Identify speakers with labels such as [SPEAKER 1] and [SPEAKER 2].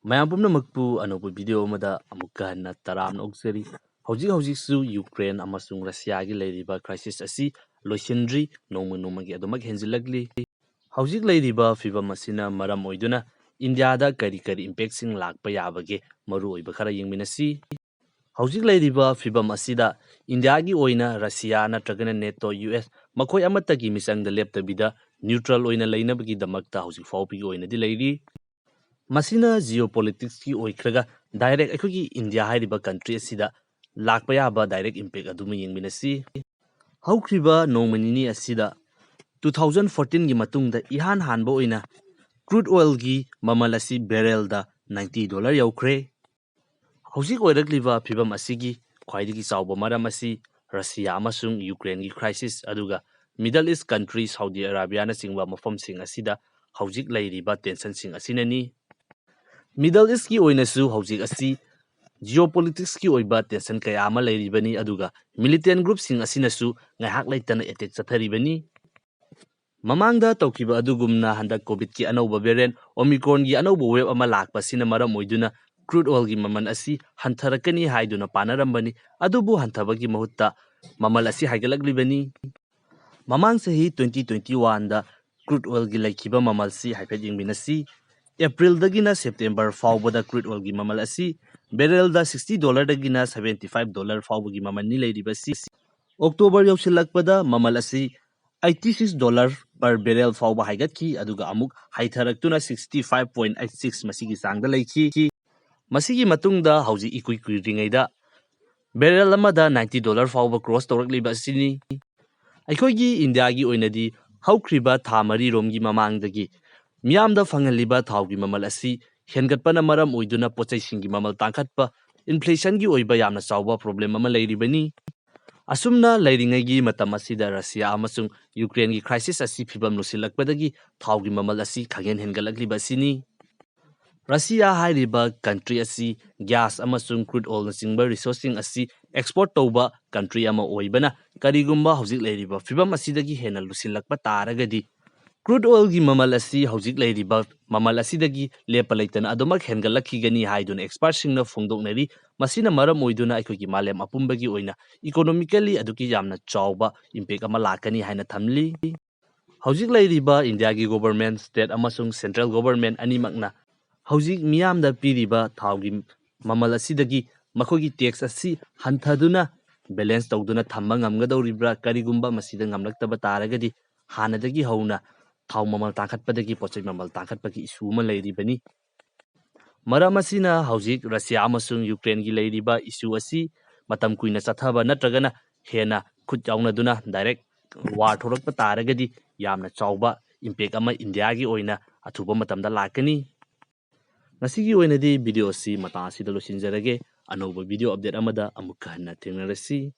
[SPEAKER 1] ꯃꯌꯥꯝ ꯄꯨꯝꯅꯃꯛꯄꯨ ꯑꯅꯧꯕ ꯚꯤꯗꯤꯑꯣ ꯑꯃꯗ ꯑꯃꯨꯛꯀ ꯍꯟꯅ ꯇꯔꯥꯝꯅ ꯑꯣꯛꯆꯔꯤ꯫ ꯍꯧꯖꯤꯛꯁꯨ ꯌꯨꯀ꯭ꯔꯦꯟ ꯑꯃꯁꯨꯡ ꯔꯁꯤꯌꯥꯒꯤ ꯂꯩꯔꯤꯕ ꯀ꯭ꯔꯥꯏꯁꯤꯁ ꯑꯁꯤ ꯂꯣꯏꯁꯤꯟꯗ꯭ꯔꯤ, ꯅꯣꯡꯃ ꯅꯣꯡꯃꯒꯤ ꯑꯗꯨꯃꯛ ꯍꯦꯟꯖꯤꯜꯂꯛꯂꯤ꯫ ꯍꯧꯖꯤꯛ ꯂꯩꯔꯤꯕ ꯐꯤꯚꯝ ꯑꯁꯤꯅ ꯃꯔꯝ ꯑꯣꯏꯗꯨꯅ ꯏꯟꯗꯤꯌꯥꯗ ꯀꯔꯤ ꯏꯝꯄꯦꯛꯁꯤꯡ ꯂꯥꯛꯄ ꯌꯥꯕꯒꯦ ꯃꯔꯨꯑꯣꯏꯕ ꯈꯔ ꯌꯦꯡꯃꯤꯟꯅꯁꯤ꯫ ꯍꯧꯖꯤꯛ ꯂꯩꯔꯤꯕ ꯐꯤꯚꯝ ꯑꯁꯤꯗ ꯏꯟꯗꯤꯌꯥꯒꯤ ꯑꯣꯏꯅ ꯔꯁꯤꯌꯥ ꯅꯠꯇ꯭ꯔꯒꯅ ꯅꯦꯇꯣ, ꯌꯨꯑꯦꯁ ꯃꯈꯣꯏ ꯑꯃꯠꯇꯒꯤ ꯃꯤꯆꯪꯗ ꯂꯦꯞꯇꯕꯤꯗ ꯅ꯭ꯌꯨꯇ꯭ꯔꯦꯜ ꯑꯣꯏꯅ ꯂꯩꯅꯕꯒꯤꯗꯃꯛꯇ ꯍꯧꯖꯤꯛ ꯐꯥꯎꯕꯒꯤ ꯑꯣꯏꯅꯗꯤ ꯂꯩꯔꯤ꯫ ꯃꯁꯤꯅ ꯖꯤꯑꯣꯄꯣꯂꯤꯇꯤꯛꯁꯀꯤ ꯑꯣꯏꯈ꯭ꯔꯒ ꯗꯥꯏꯔꯦꯛ ꯑꯩꯈꯣꯏꯒꯤ ꯏꯟꯗꯤꯌꯥ ꯍꯥꯏꯔꯤꯕ ꯀꯟꯇ꯭ꯔꯤ ꯑꯁꯤꯗ ꯂꯥꯛꯄ ꯌꯥꯕ ꯗꯥꯏꯔꯦꯛ ꯏꯝꯄꯦꯛ ꯑꯗꯨꯃ ꯌꯦꯡꯃꯤꯟꯅꯁꯤ꯫ ꯍꯧꯈ꯭ꯔꯤꯕ ꯅꯣꯡꯃ ꯅꯤꯅꯤ ꯑꯁꯤꯗ 2014ꯒꯤ ꯃꯇꯨꯡꯗ ꯏꯍꯥꯟ ꯍꯥꯟꯕ ꯑꯣꯏꯅ ꯀ꯭ꯔꯨꯗ ꯑꯣꯏꯜꯒꯤ ꯃꯃꯜ ꯑꯁꯤ ꯕꯦꯔꯦꯜꯗ $90 ꯌꯧꯈ꯭ꯔꯦ꯫ ꯍꯧꯖꯤꯛ ꯑꯣꯏꯔꯛꯂꯤꯕ ꯐꯤꯚꯝ ꯑꯁꯤꯒꯤ ꯈ꯭ꯋꯥꯏꯗꯒꯤ ꯆꯥꯎꯕ ꯃꯔꯝ ꯑꯁꯤ ꯔꯁꯤꯌꯥ ꯑꯃꯁꯨꯡ ꯌꯨꯀ꯭ꯔꯦꯟꯒꯤ ꯀ꯭ꯔꯥꯏꯁꯤꯁ ꯑꯗꯨꯒ ꯃꯤꯗꯜ ꯏꯁ ꯀꯟꯇ꯭ꯔꯤ ꯁꯥꯎꯗꯤ ꯑꯔꯥꯕꯤꯌꯥꯅꯆꯤꯡꯕ ꯃꯐꯝꯁꯤꯡ ꯑꯁꯤꯗ ꯍꯧꯖꯤꯛ ꯂꯩꯔꯤꯕ ꯇꯦꯟꯁꯟꯁꯤꯡ ꯑꯁꯤꯅꯅꯤ꯫ ꯃꯤꯗꯜ ꯏꯁꯀꯤ ꯑꯣꯏꯅꯁꯨ ꯍꯧꯖꯤꯛ ꯑꯁꯤ ꯖꯤꯑꯣꯄꯣꯂꯤꯇꯤꯛꯁꯀꯤ ꯑꯣꯏꯕ ꯇꯦꯟꯁꯟ ꯀꯌꯥ ꯑꯃ ꯂꯩꯔꯤꯕꯅꯤ, ꯑꯗꯨꯒ ꯃꯤꯂꯤꯇꯦꯟ ꯒ꯭ꯔꯨꯞꯁꯤꯡ ꯑꯁꯤꯅꯁꯨ ꯉꯥꯏꯍꯥꯛ ꯂꯩꯇꯅ ꯑꯦꯇꯦꯛ ꯆꯠꯊꯔꯤꯕꯅꯤ꯫ ꯃꯃꯥꯡꯗ ꯇꯧꯈꯤꯕ ꯑꯗꯨꯒꯨꯝꯅ ꯍꯟꯗꯛ ꯀꯣꯚꯤꯗꯀꯤ ꯑꯅꯧꯕ ꯚꯦꯔꯤꯌꯦꯟ ꯑꯣꯃꯤꯀ꯭ꯔꯣꯟꯒꯤ ꯑꯅꯧꯕ ꯋꯦꯕ ꯑꯃ ꯂꯥꯛꯄꯁꯤꯅ ꯃꯔꯝ ꯑꯣꯏꯗꯨꯅ ꯀ꯭ꯔꯨꯗ ꯑꯣꯏꯜꯒꯤ ꯃꯃꯜ ꯑꯁꯤ ꯍꯟꯊꯔꯛꯀꯅꯤ ꯍꯥꯏꯗꯨꯅ ꯄꯥꯅꯔꯝꯕꯅꯤ, ꯑꯗꯨꯕꯨ ꯍꯟꯊꯕꯒꯤ ꯃꯍꯨꯠꯇ ꯃꯃꯜ ꯑꯁꯤ ꯍꯥꯏꯒꯠꯂꯛꯂꯤꯕꯅꯤ꯫ ꯃꯃꯥꯡ ꯆꯍꯤ 2021ꯗ ꯀ꯭ꯔꯨꯗ ꯑꯣꯏꯜꯒꯤ ꯂꯩꯈꯤꯕ ꯃꯃꯜꯁꯤ ꯍꯥꯏꯐꯦꯠ ꯌꯦꯡꯃꯤꯟꯅꯁꯤ꯫ ꯑꯦꯄ꯭ꯔꯤꯜꯗꯒꯤꯅ ꯁꯦꯞꯇꯦꯝꯕꯔ ꯐꯥꯎꯕꯗ ꯀ꯭ꯔꯨꯗ ꯑꯣꯏꯜꯒꯤ ꯃꯃꯜ ꯑꯁꯤ ꯕꯦꯔꯦꯜꯗ $60ꯗꯒꯤꯅ $75 ꯐꯥꯎꯕꯒꯤ ꯃꯃꯜꯅꯤ ꯂꯩꯔꯤꯕꯁꯤ꯫ ꯑꯣꯛꯇꯣꯕꯔ ꯌꯧꯁꯤꯜꯂꯛꯄꯗ ꯃꯃꯜ ꯑꯁꯤ $86 ꯄꯔ ꯕꯦꯔꯦꯜ ꯐꯥꯎꯕ ꯍꯥꯏꯒꯠꯈꯤ, ꯑꯗꯨꯒ ꯑꯃꯨꯛ ꯍꯩꯊꯔꯛꯇꯨꯅ 65.86 ꯃꯁꯤꯒꯤ ꯆꯥꯡꯗ ꯂꯩꯈꯤ꯫ ꯃꯁꯤꯒꯤ ꯃꯇꯨꯡꯗ ꯍꯧꯖꯤꯛ ꯏꯀꯨꯏ ꯀꯨꯏꯗ꯭ꯔꯤꯉꯩꯗ ꯕꯦꯔꯦꯜ ꯑꯃꯗ $90 ꯐꯥꯎꯕ ꯀ꯭ꯔꯣꯁ ꯇꯧꯔꯛꯂꯤꯕ ꯑꯁꯤꯅꯤ꯫ ꯑꯩꯈꯣꯏꯒꯤ ꯏꯟꯗꯤꯌꯥꯒꯤ ꯑꯣꯏꯅꯗꯤ ꯍꯧꯈ꯭ꯔꯤꯕ ꯊꯥ 4ꯔꯣꯝꯒꯤ ꯃꯃꯥꯡꯗꯒꯤ ꯃꯤꯌꯥꯝꯗ ꯐꯪꯍꯜꯂꯤꯕ ꯊꯥꯎꯒꯤ ꯃꯃꯜ ꯑꯁꯤ ꯍꯦꯟꯒꯠꯄꯅ ꯃꯔꯝ ꯑꯣꯏꯗꯨꯅ ꯄꯣꯠꯆꯩꯁꯤꯡꯒꯤ ꯃꯃꯜ ꯇꯥꯡꯈꯠꯄ, ꯏꯟꯐ꯭ꯂꯦꯁꯟꯒꯤ ꯑꯣꯏꯕ ꯌꯥꯝꯅ ꯆꯥꯎꯕ ꯄ꯭ꯔꯣꯕ꯭ꯂꯦꯝ ꯑꯃ ꯂꯩꯔꯤꯕꯅꯤ꯫ ꯑꯁꯨꯝꯅ ꯂꯩꯔꯤꯉꯩꯒꯤ ꯃꯇꯝ ꯑꯁꯤꯗ ꯔꯁꯤꯌꯥ ꯑꯃꯁꯨꯡ ꯌꯨꯀ꯭ꯔꯦꯟꯒꯤ ꯀ꯭ꯔꯥꯏꯁꯤꯁ ꯑꯁꯤ ꯐꯤꯚꯝ ꯂꯨꯁꯤꯜꯂꯛꯄꯗꯒꯤ ꯊꯥꯎꯒꯤ ꯃꯃꯜ ꯑꯁꯤ ꯈꯪꯍꯦꯟ ꯍꯦꯟꯒꯠꯂꯛꯂꯤꯕ ꯑꯁꯤꯅꯤ꯫ ꯔꯁꯤꯌꯥ ꯍꯥꯏꯔꯤꯕ ꯀꯟꯇ꯭ꯔꯤ ꯑꯁꯤ ꯒ꯭ꯌꯥꯁ ꯑꯃꯁꯨꯡ ꯀ꯭ꯔꯨꯗ ꯑꯣꯏꯜꯅꯆꯤꯡꯕ ꯔꯤꯁꯣꯔꯁꯁꯤꯡ ꯑꯁꯤ ꯑꯦꯛꯁꯄꯣꯔꯠ ꯇꯧꯕ ꯀꯟꯇ꯭ꯔꯤ ꯑꯃ ꯑꯣꯏꯕꯅ ꯀꯔꯤꯒꯨꯝꯕ ꯍꯧꯖꯤꯛ ꯂꯩꯔꯤꯕ ꯐꯤꯚꯝ ꯑꯁꯤꯗꯒꯤ ꯍꯦꯟꯅ ꯂꯨꯁꯤꯜꯂꯛꯄ ꯇꯥꯔꯒꯗꯤ ꯀ꯭ꯔꯨꯗ ꯑꯣꯏꯜꯒꯤ ꯃꯃꯜ ꯑꯁꯤ ꯍꯧꯖꯤꯛ ꯂꯩꯔꯤꯕ ꯃꯃꯜ ꯑꯁꯤꯗꯒꯤ ꯂꯦꯞꯄ ꯂꯩꯇꯅ ꯑꯗꯨꯃꯛ ꯍꯦꯟꯒꯠꯂꯛꯈꯤꯒꯅꯤ ꯍꯥꯏꯗꯨꯅ ꯑꯦꯛꯁꯄꯔꯠꯁꯤꯡꯅ ꯐꯣꯡꯗꯣꯛꯅꯔꯤ꯫ ꯃꯁꯤꯅ ꯃꯔꯝ ꯑꯣꯏꯗꯨꯅ ꯑꯩꯈꯣꯏꯒꯤ ꯃꯥꯂꯦꯝ ꯑꯄꯨꯟꯕꯒꯤ ꯑꯣꯏꯅ ꯏꯀꯣꯅꯣꯃꯤꯀꯦꯜꯂꯤ ꯑꯗꯨꯛꯀꯤ ꯌꯥꯝꯅ ꯆꯥꯎꯕ ꯏꯝꯄꯦꯛ ꯑꯃ ꯂꯥꯛꯀꯅꯤ ꯍꯥꯏꯅ ꯊꯝꯂꯤ꯫ ꯍꯧꯖꯤꯛ ꯂꯩꯔꯤꯕ ꯏꯟꯗꯤꯌꯥꯒꯤ ꯒꯣꯚꯔꯟꯃꯦꯟꯠ, ꯁ꯭ꯇꯦꯠ ꯑꯃꯁꯨꯡ ꯁꯦꯟꯇ꯭ꯔꯦꯜ ꯒꯣꯚꯔꯟꯃꯦꯟꯠ ꯑꯅꯤꯃꯛꯅ ꯍꯧꯖꯤꯛ ꯃꯤꯌꯥꯝꯗ ꯄꯤꯔꯤꯕ ꯊꯥꯎꯒꯤ ꯃꯃꯜ ꯑꯁꯤꯗꯒꯤ ꯃꯈꯣꯏꯒꯤ ꯇꯦꯛꯁ ꯑꯁꯤ ꯍꯟꯊꯗꯨꯅ ꯕꯦꯂꯦꯟꯁ ꯇꯧꯗꯨꯅ ꯊꯝꯕ ꯉꯝꯒꯗꯧꯔꯤꯕ꯭ꯔꯥ? ꯀꯔꯤꯒꯨꯝꯕ ꯃꯁꯤꯗ ꯉꯝꯂꯛꯇꯕ ꯇꯥꯔꯒꯗꯤ ꯍꯥꯟꯅꯗꯒꯤ ꯍꯧꯅ ꯊꯥꯎ ꯃꯃꯜ ꯇꯥꯡꯈꯠꯄꯗꯒꯤ ꯄꯣꯠꯆꯩ ꯃꯃꯜ ꯇꯥꯡꯈꯠꯄꯒꯤ ꯏꯁꯨ ꯑꯃ ꯂꯩꯔꯤꯕꯅꯤ꯫ ꯃꯔꯝ ꯑꯁꯤꯅ ꯍꯧꯖꯤꯛ ꯔꯁꯤꯌꯥ ꯑꯃꯁꯨꯡ ꯌꯨꯀ꯭ꯔꯦꯟꯒꯤ ꯂꯩꯔꯤꯕ ꯏꯁꯨ ꯑꯁꯤ ꯃꯇꯝ ꯀꯨꯏꯅ ꯆꯠꯊꯕ ꯅꯠꯇ꯭ꯔꯒꯅ ꯍꯦꯟꯅ ꯈꯨꯠ ꯌꯥꯎꯅꯗꯨꯅ ꯗꯥꯏꯔꯦꯛ ꯋꯥꯔ ꯊꯣꯛꯂꯛꯄ ꯇꯥꯔꯒꯗꯤ ꯌꯥꯝꯅ ꯆꯥꯎꯕ ꯏꯝꯄꯦꯛ ꯑꯃ ꯏꯟꯗꯤꯌꯥꯒꯤ ꯑꯣꯏꯅ ꯑꯊꯨꯕ ꯃꯇꯝꯗ ꯂꯥꯛꯀꯅꯤ꯫ ꯉꯁꯤꯒꯤ ꯑꯣꯏꯅꯗꯤ ꯚꯤꯗꯤꯑꯣ ꯑꯁꯤ ꯃꯇꯥꯡ ꯑꯁꯤꯗ ꯂꯣꯏꯁꯤꯟꯖꯔꯒꯦ꯫ ꯑꯅꯧꯕ ꯚꯤꯗꯤꯑꯣ ꯑꯞꯗꯦꯠ ꯑꯃꯗ ꯑꯃꯨꯛꯀ ꯍꯟꯅ ꯊꯦꯡꯅꯔꯁꯤ꯫